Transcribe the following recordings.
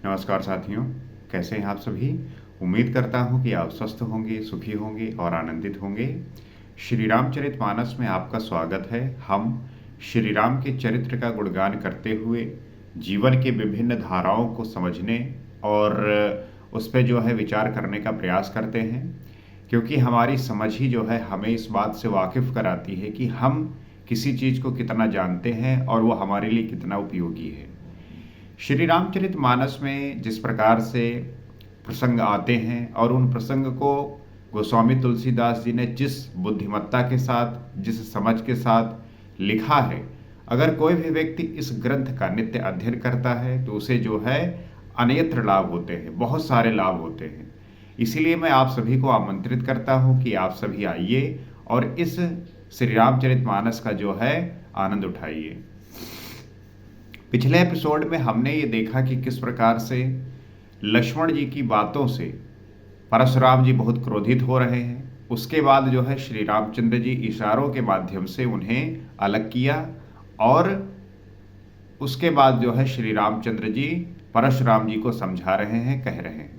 नमस्कार साथियों, कैसे हैं आप सभी। उम्मीद करता हूं कि आप स्वस्थ होंगे, सुखी होंगे और आनंदित होंगे। श्री रामचरितमानस में आपका स्वागत है। हम श्री राम के चरित्र का गुणगान करते हुए जीवन के विभिन्न धाराओं को समझने और उस पर जो है विचार करने का प्रयास करते हैं, क्योंकि हमारी समझ ही जो है हमें इस बात से वाकिफ कराती है कि हम किसी चीज़ को कितना जानते हैं और वो हमारे लिए कितना उपयोगी है। श्री रामचरितमानस में जिस प्रकार से प्रसंग आते हैं और उन प्रसंग को गोस्वामी तुलसीदास जी ने जिस बुद्धिमत्ता के साथ, जिस समझ के साथ लिखा है, अगर कोई भी व्यक्ति इस ग्रंथ का नित्य अध्ययन करता है तो उसे जो है अनेत्र लाभ होते हैं, बहुत सारे लाभ होते हैं। इसीलिए मैं आप सभी को आमंत्रित करता हूं कि आप सभी आइए और इस श्री रामचरितमानस का जो है आनंद उठाइए। पिछले एपिसोड में हमने ये देखा कि किस प्रकार से लक्ष्मण जी की बातों से परशुराम जी बहुत क्रोधित हो रहे हैं। उसके बाद जो है श्री रामचंद्र जी इशारों के माध्यम से उन्हें अलग किया और उसके बाद जो है श्री रामचंद्र जी परशुराम जी को समझा रहे हैं, कह रहे हैं।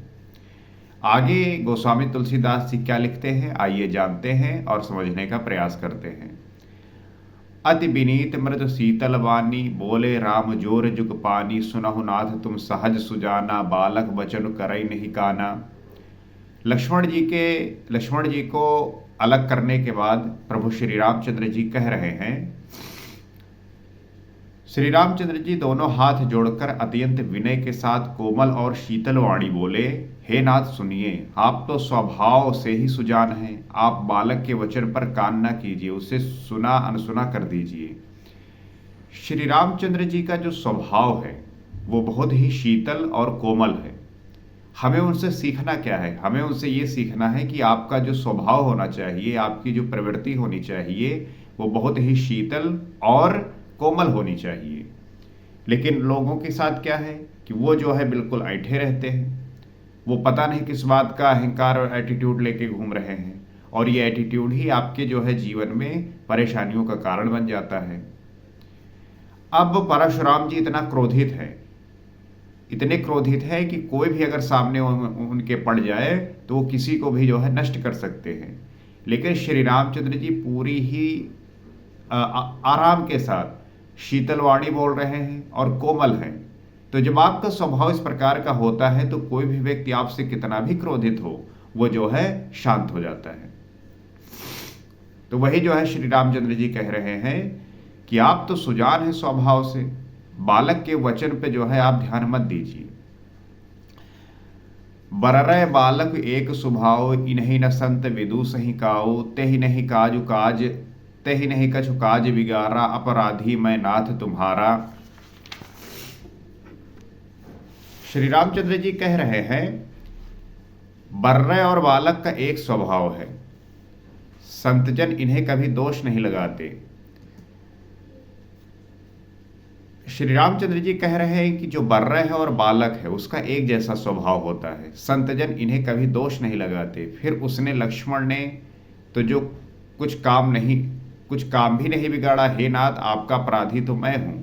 आगे गोस्वामी तुलसीदास जी क्या लिखते हैं, आइए जानते हैं और समझने का प्रयास करते हैं। अति विनीत मृदु शीतल वाणी, बोले राम जोर जुग पानी, सुनहु नाथ तुम सहज सुजाना, बालक बचन करई नहीं काना। लक्ष्मण जी को अलग करने के बाद प्रभु श्री रामचंद्र जी कह रहे हैं। श्री रामचंद्र जी दोनों हाथ जोड़कर अत्यंत विनय के साथ कोमल और शीतल वाणी बोले, हे नाथ सुनिए, आप तो स्वभाव से ही सुजान हैं। आप बालक के वचन पर कान न कीजिए, उसे सुना अनसुना कर दीजिए। श्री रामचंद्र जी का जो स्वभाव है वो बहुत ही शीतल और कोमल है। हमें उनसे सीखना क्या है? हमें उनसे ये सीखना है कि आपका जो स्वभाव होना चाहिए, आपकी जो प्रवृत्ति होनी चाहिए, वो बहुत ही शीतल और कोमल होनी चाहिए। लेकिन लोगों के साथ क्या है कि वो जो है बिल्कुल ऐंठे रहते हैं। वो पता नहीं किस बात का अहंकार और एटीट्यूड लेके घूम रहे हैं, और ये एटीट्यूड ही आपके जो है जीवन में परेशानियों का कारण बन जाता है। अब परशुराम जी इतना क्रोधित है, इतने क्रोधित है कि कोई भी अगर सामने उनके पड़ जाए तो वो किसी को भी जो है नष्ट कर सकते हैं। लेकिन श्री रामचंद्र जी पूरी ही आराम के साथ शीतल वाणी बोल रहे हैं और कोमल हैं। तो जब आपका स्वभाव इस प्रकार का होता है तो कोई भी व्यक्ति आपसे कितना भी क्रोधित हो, वो जो है शांत हो जाता है। तो वही जो है श्री रामचंद्र जी कह रहे हैं कि आप तो सुजान हैं स्वभाव से, बालक के वचन पे जो है आप ध्यान मत दीजिए। बररय बालक एक स्वभाव, इन्हीं न संत विदु सही काऊ, तेहि नहीं काजु काज, तेहि नहीं कछु काज बिगारा, अपराधी मैं नाथ तुम्हारा। श्री रामचंद्र जी कह रहे हैं बर्रे और बालक का एक स्वभाव है, संतजन इन्हें कभी दोष नहीं लगाते। श्री रामचंद्र जी कह रहे हैं कि जो बर्रे है और बालक है उसका एक जैसा स्वभाव होता है, संतजन इन्हें कभी दोष नहीं लगाते। फिर उसने लक्ष्मण ने तो जो कुछ काम भी नहीं बिगाड़ा, हे नाथ आपका अपराधी तो मैं हूं।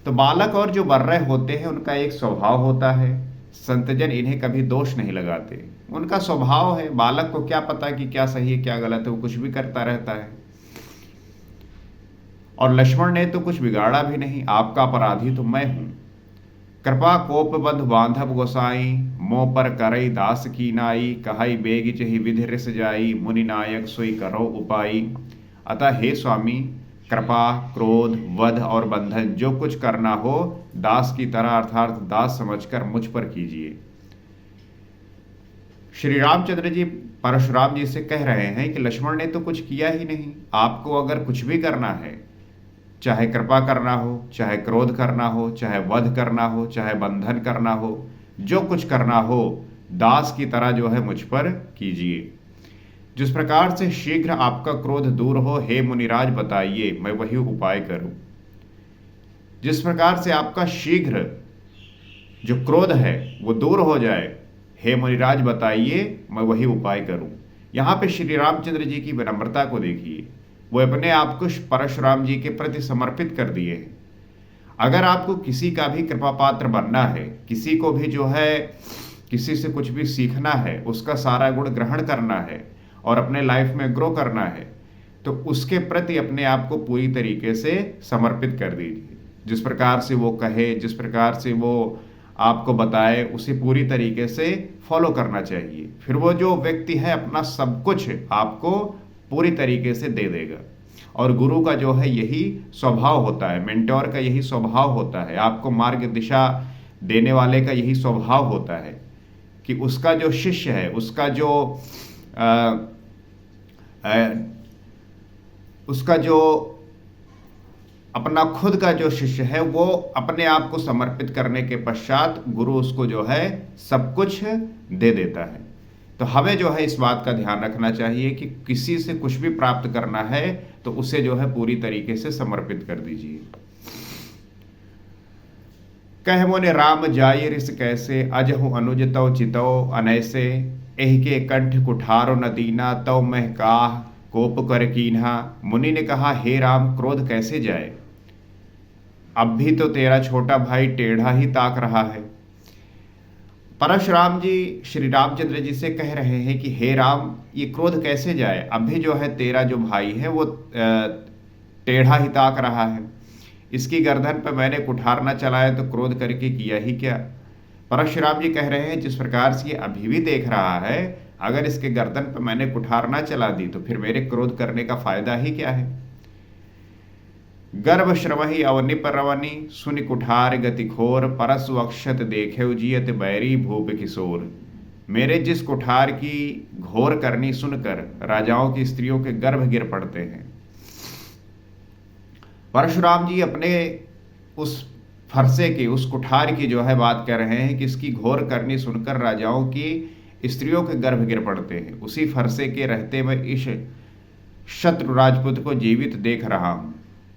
तो बालक और जो बर्रे होते हैं उनका एक स्वभाव होता है, संतजन इन्हें कभी दोष नहीं लगाते। उनका स्वभाव है, बालक को क्या पता कि क्या सही है क्या गलत है, वो कुछ भी करता रहता है। और लक्ष्मण ने तो कुछ बिगाड़ा भी नहीं, आपका अपराधी तो मैं हूं। कृपा कोप बंध बांधव गोसाई, मोह पर करई दास की नाई, कहाई बेग चही विधि रिस जाई, मुनि नायक सोई करो उपाई। अतः हे स्वामी, कृपा, क्रोध, वध और बंधन जो कुछ करना हो दास की तरह अर्थात दास समझकर मुझ पर कीजिए। श्री रामचंद्र जी परशुराम जी से कह रहे हैं कि लक्ष्मण ने तो कुछ किया ही नहीं, आपको अगर कुछ भी करना है, चाहे कृपा करना हो, चाहे क्रोध करना हो, चाहे वध करना हो, चाहे बंधन करना हो, जो कुछ करना हो दास की तरह जो है मुझ पर कीजिए। जिस प्रकार से शीघ्र आपका क्रोध दूर हो, हे मुनिराज बताइए, मैं वही उपाय करूं। जिस प्रकार से आपका शीघ्र जो क्रोध है वो दूर हो जाए, हे मुनिराज बताइए, मैं वही उपाय करूं। यहां पे श्री रामचंद्र जी की विनम्रता को देखिए, वो अपने आप को परशुराम जी के प्रति समर्पित कर दिए हैं। अगर आपको किसी का भी कृपा पात्र बनना है, किसी को भी जो है किसी से कुछ भी सीखना है, उसका सारा गुण ग्रहण करना है और अपने लाइफ में ग्रो करना है, तो उसके प्रति अपने आप को पूरी तरीके से समर्पित कर दीजिए। जिस प्रकार से वो कहे, जिस प्रकार से वो आपको बताए, उसे पूरी तरीके से फॉलो करना चाहिए। फिर वो जो व्यक्ति है अपना सब कुछ आपको पूरी तरीके से दे देगा। और गुरु का जो है यही स्वभाव होता है, मेंटोर का यही स्वभाव होता है, आपको मार्ग दिशा देने वाले का यही स्वभाव होता है कि उसका जो शिष्य है, उसका जो उसका जो अपना खुद का जो शिष्य है वो अपने आप को समर्पित करने के पश्चात गुरु उसको जो है सब कुछ दे देता है। तो हमें जो है इस बात का ध्यान रखना चाहिए कि किसी से कुछ भी प्राप्त करना है तो उसे जो है पूरी तरीके से समर्पित कर दीजिए। कह मोने राम जाय रिस कैसे, अजहु अनुज तव चितव अनैसे, एहि के कंठ कुठारो न दीना, तव मह काह कोप कर कीन्हा। मुनि ने कहा, हे राम, क्रोध कैसे जाए, अब भी तो तेरा छोटा भाई टेढ़ा ही ताक रहा है। परशुराम जी श्री रामचंद्र जी से कह रहे हैं कि हे राम, ये क्रोध कैसे जाए, अब भी जो है तेरा जो भाई है वो टेढ़ा ही ताक रहा है। इसकी गर्दन पर मैंने कुठार न चलाया तो क्रोध करके किया ही क्या। परशुराम जी कह रहे हैं जिस प्रकार से ये अभी भी देख रहा है, अगर इसके गर्दन पर मैंने कुठार ना चला दी तो फिर मेरे क्रोध करने का फायदा ही क्या है। गर्भ श्रवही अवनि परवनी, सुनि कुठार गति खोर, परसु अक्षत देखे जियत बैरी भूप किशोर। मेरे जिस कुठार की घोर करनी सुनकर राजाओं की स्त्रियों के गर्भ गिर पड़ते हैं। परशुराम जी अपने उस फरसे की, उस कुठार की जो है बात कर रहे हैं कि इसकी घोर करनी सुनकर राजाओं की स्त्रियों के गर्भ गिर पड़ते हैं। उसी फरसे के रहते मैं इस शत्रु राजपूत को जीवित देख रहा हूं।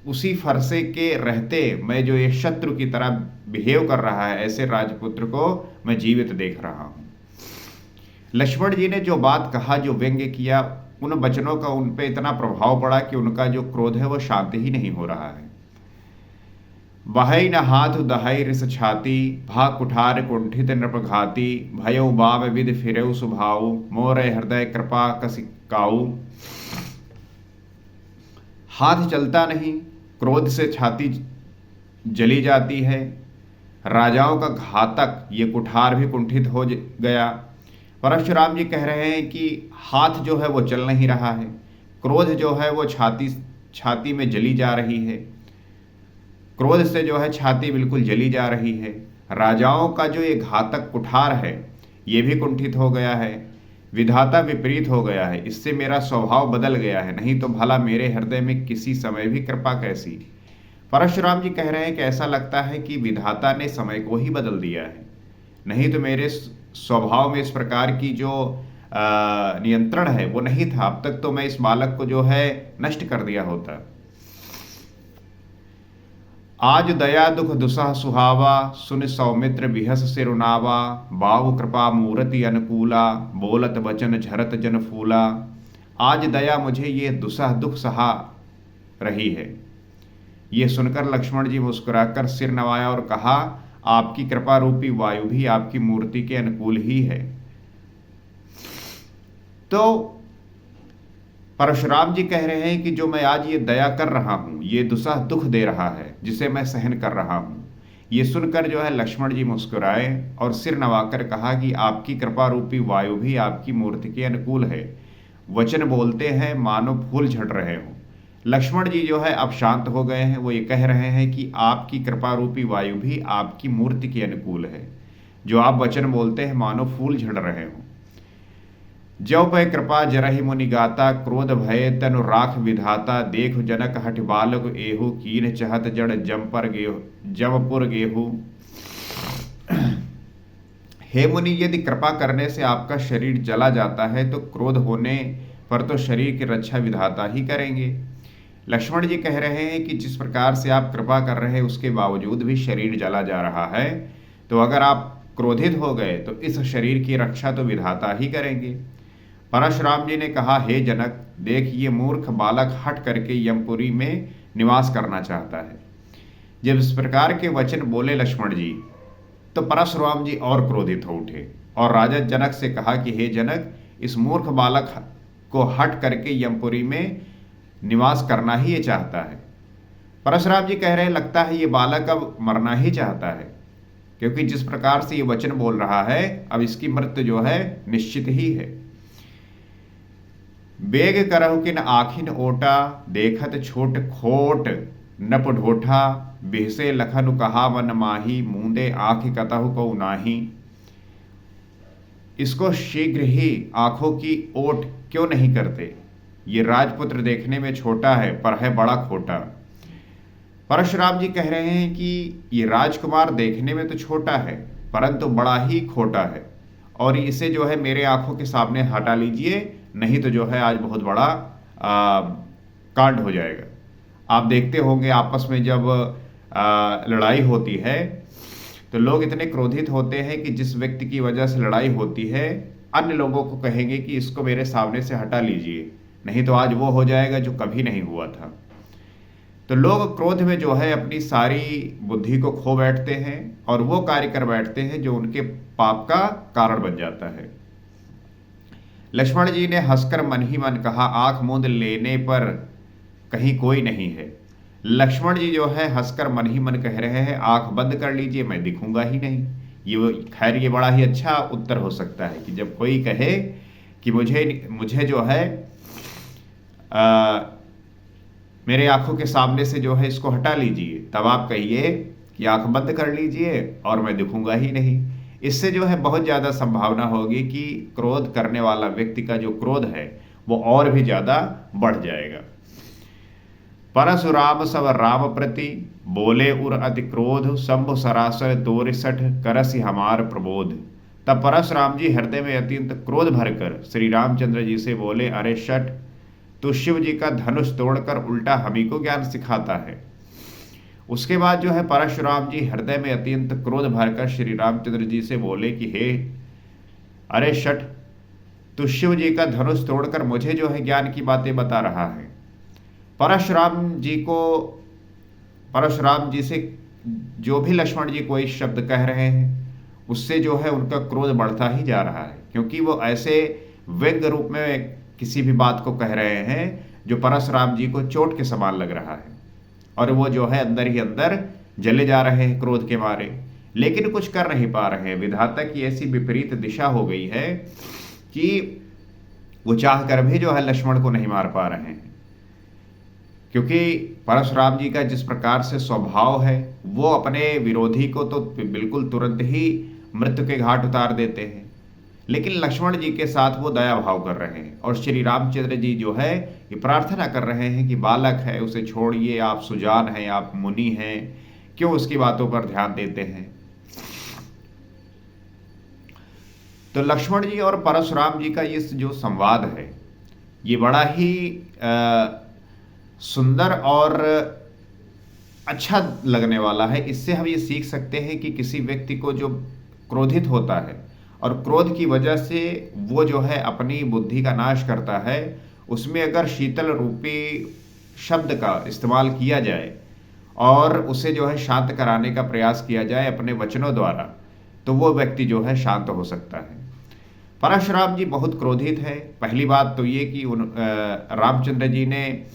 उसी फरसे के रहते मैं जो ये शत्रु की तरह बिहेव कर रहा है, ऐसे राजपुत्र को मैं जीवित देख रहा हूं। लक्ष्मण जी ने जो बात कहा, जो व्यंग्य किया, उन वचनों का उन पे इतना प्रभाव पड़ा कि उनका जो क्रोध है वो शांत ही नहीं हो रहा है। बहई न हाथ दहाई रिस छाती, भा कुठार कुंठित नृपघाती, भयो बाब विद फिरेउ सुभाऊ, मोरे हृदय कृपा कसिकाऊ। हाथ चलता नहीं, क्रोध से छाती जली जाती है, राजाओं का घातक ये कुठार भी कुंठित हो गया। परशुराम जी कह रहे हैं कि हाथ जो है वो चल नहीं रहा है, क्रोध जो है वो छाती में जली जा रही है, क्रोध से जो है छाती बिल्कुल जली जा रही है। राजाओं का जो ये घातक कुठार है ये भी कुंठित हो गया है, विधाता विपरीत हो गया है, इससे मेरा स्वभाव बदल गया है, नहीं तो भला मेरे हृदय में किसी समय भी कृपा कैसी। परशुराम जी कह रहे हैं कि ऐसा लगता है कि विधाता ने समय को ही बदल दिया है, नहीं तो मेरे स्वभाव में इस प्रकार की जो नियंत्रण है वो नहीं था। अब तक तो मैं इस बालक को जो है नष्ट कर दिया होता। आज दया दुख दुसह सुहावा, सुन सौमित्र बिहस सिरुनावा, बाहु कृपा मूर्ति अनुकूला, बोलत वचन झरत जन फूला। आज दया मुझे ये दुसह दुख सहा रही है। ये सुनकर लक्ष्मण जी मुस्कुराकर सिर नवाया और कहा, आपकी कृपा रूपी वायु भी आपकी मूर्ति के अनुकूल ही है। तो परशुराम जी कह रहे हैं कि जो मैं आज ये दया कर रहा हूं, ये दुसह दुख दे रहा है जिसे मैं सहन कर रहा हूं। ये सुनकर जो है लक्ष्मण जी मुस्कुराए और सिर नवाकर कहा कि आपकी कृपा रूपी वायु भी आपकी मूर्ति के अनुकूल है। वचन बोलते हैं मानो फूल झड़ रहे हो। लक्ष्मण जी जो है अब शांत हो गए हैं, वो ये कह रहे हैं कि आपकी कृपा रूपी वायु भी आपकी मूर्ति के अनुकूल है। जो आप वचन बोलते हैं मानो फूल झड़ रहे हो। जौ भय कृपा जरहि मुनि गाता, क्रोध भय तनु राख विधाता, देख जनक हठ बालक एहु, कीन चहत जड़ जमपुर गेहू। हे मुनि, यदि कृपा करने से आपका शरीर जला जाता है तो क्रोध होने पर तो शरीर की रक्षा विधाता ही करेंगे। लक्ष्मण जी कह रहे हैं कि जिस प्रकार से आप कृपा कर रहे हैं उसके बावजूद भी शरीर जला जा रहा है, तो अगर आप क्रोधित हो गए तो इस शरीर की रक्षा तो विधाता ही करेंगे। परशुराम जी ने कहा, हे जनक, देख ये मूर्ख बालक हट करके यमपुरी में निवास करना चाहता है। जब इस प्रकार के वचन बोले लक्ष्मण जी, तो परशुराम जी और क्रोधित हो उठे और राजा जनक से कहा कि हे जनक, इस मूर्ख बालक को हट करके यमपुरी में निवास करना ही ये चाहता है। परशुराम जी कह रहे हैं, लगता है ये बालक अब मरना ही चाहता है, क्योंकि जिस प्रकार से ये वचन बोल रहा है अब इसकी मृत्यु जो है निश्चित ही है। बेग करहु किन आखिन ओटा, देखत छोट खोट नप ढोठा, बिहसे लखन कहा मन माही, मूंदे आंख कतहु को नाही। इसको शीघ्र ही आंखों की ओट क्यों नहीं करते? ये राजपुत्र देखने में छोटा है पर है बड़ा खोटा। परशुराम जी कह रहे हैं कि ये राजकुमार देखने में तो छोटा है परंतु बड़ा ही खोटा है, और इसे जो है मेरे आंखों के सामने हटा लीजिए, नहीं तो जो है आज बहुत बड़ा कांड हो जाएगा। आप देखते होंगे आपस में जब लड़ाई होती है तो लोग इतने क्रोधित होते हैं कि जिस व्यक्ति की वजह से लड़ाई होती है अन्य लोगों को कहेंगे कि इसको मेरे सामने से हटा लीजिए, नहीं तो आज वो हो जाएगा जो कभी नहीं हुआ था। तो लोग क्रोध में जो है अपनी सारी बुद्धि को खो बैठते हैं और वो कार्य कर बैठते हैं जो उनके पाप का कारण बन जाता है। लक्ष्मण जी ने हंसकर मन ही मन कहा, आंख मूंद लेने पर कहीं कोई नहीं है। लक्ष्मण जी जो है हंसकर मन ही मन कह रहे हैं, आंख बंद कर लीजिए, मैं दिखूंगा ही नहीं। ये खैर ये बड़ा ही अच्छा उत्तर हो सकता है कि जब कोई कहे कि मुझे जो है मेरे आंखों के सामने से जो है इसको हटा लीजिए, तब आप कहिए कि आंख बंद कर लीजिए और मैं दिखूंगा ही नहीं। इससे जो है बहुत ज़्यादा संभावना होगी कि क्रोध करने वाला व्यक्ति का जो क्रोध है वो और भी ज़्यादा बढ़ जाएगा। परशुराम सब राम प्रति, बोले उर अति क्रोध, शंभु सरासर तोरिसठ, करसि हमार प्रबोध। तब परशुराम जी हृदय में अत्यंत क्रोध भरकर श्री रामचंद्र जी से बोले, अरे शठ, तो शिव जी का धनुष तोड़कर उल्टा हमी को ज्ञान सिखाता है। उसके बाद जो है परशुराम जी हृदय में अत्यंत क्रोध भरकर श्री रामचंद्र जी से बोले कि हे अरे शठ, तू शिव जी का धनुष तोड़कर मुझे जो है ज्ञान की बातें बता रहा है। परशुराम जी से जो भी लक्ष्मण जी कोई शब्द कह रहे हैं उससे जो है उनका क्रोध बढ़ता ही जा रहा है, क्योंकि वो ऐसे व्यंग्य रूप में किसी भी बात को कह रहे हैं जो परशुराम जी को चोट के समान लग रहा है, और वो जो है अंदर ही अंदर जले जा रहे हैं क्रोध के मारे, लेकिन कुछ कर नहीं पा रहे हैं। विधाता की ऐसी विपरीत दिशा हो गई है कि वो चाह कर भी जो है लक्ष्मण को नहीं मार पा रहे हैं, क्योंकि परशुराम जी का जिस प्रकार से स्वभाव है वो अपने विरोधी को तो बिल्कुल तुरंत ही मृत्यु के घाट उतार देते हैं, लेकिन लक्ष्मण जी के साथ वो दया भाव कर रहे हैं। और श्री रामचंद्र जी जो है ये प्रार्थना कर रहे हैं कि बालक है उसे छोड़िए, आप सुजान हैं, आप मुनि हैं, क्यों उसकी बातों पर ध्यान देते हैं। तो लक्ष्मण जी और परशुराम जी का ये जो संवाद है ये बड़ा ही सुंदर और अच्छा लगने वाला है। इससे हम ये सीख सकते हैं कि किसी व्यक्ति को जो क्रोधित होता है और क्रोध की वजह से वो जो है अपनी बुद्धि का नाश करता है, उसमें अगर शीतल रूपी शब्द का इस्तेमाल किया जाए और उसे जो है शांत कराने का प्रयास किया जाए अपने वचनों द्वारा, तो वो व्यक्ति जो है शांत हो सकता है। परशुराम जी बहुत क्रोधित है। पहली बात तो ये कि रामचंद्र जी ने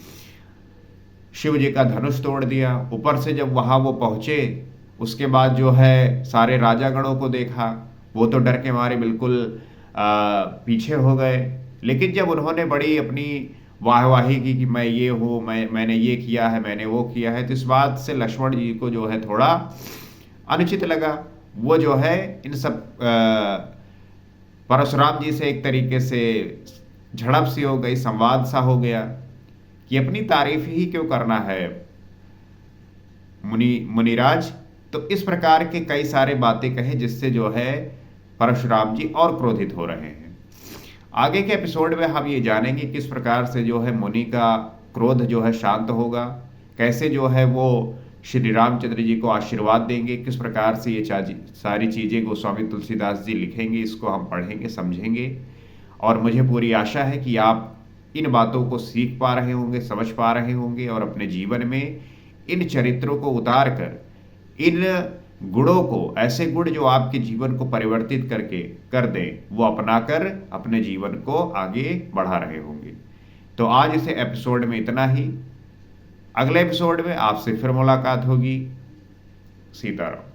शिव जी का धनुष तोड़ दिया। ऊपर से जब वहाँ वो पहुँचे उसके बाद जो है सारे राजागणों को देखा, वो तो डर के मारे बिल्कुल पीछे हो गए। लेकिन जब उन्होंने बड़ी अपनी वाहवाही की कि मैं ये हूँ, मैंने ये किया है, मैंने वो किया है, तो इस बात से लक्ष्मण जी को जो है थोड़ा अनुचित लगा। वो जो है इन सब परशुराम जी से एक तरीके से झड़प सी हो गई, संवाद सा हो गया कि अपनी तारीफ ही क्यों करना है मुनिराज। तो इस प्रकार के कई सारे बातें कहे जिससे जो है परशुराम जी और क्रोधित हो रहे हैं। आगे के एपिसोड में हम ये जानेंगे किस प्रकार से जो है मुनि का क्रोध जो है शांत होगा, कैसे जो है वो श्री रामचंद्र जी को आशीर्वाद देंगे, किस प्रकार से ये सारी चीज़ें गोस्वामी तुलसीदास जी लिखेंगे, इसको हम पढ़ेंगे, समझेंगे। और मुझे पूरी आशा है कि आप इन बातों को सीख पा रहे होंगे, समझ पा रहे होंगे और अपने जीवन में इन चरित्रों को उतार कर, इन गुणों को, ऐसे गुण जो आपके जीवन को परिवर्तित करके कर दें, वो अपनाकर अपने जीवन को आगे बढ़ा रहे होंगे। तो आज इस एपिसोड में इतना ही। अगले एपिसोड में आपसे फिर मुलाकात होगी। सीताराम।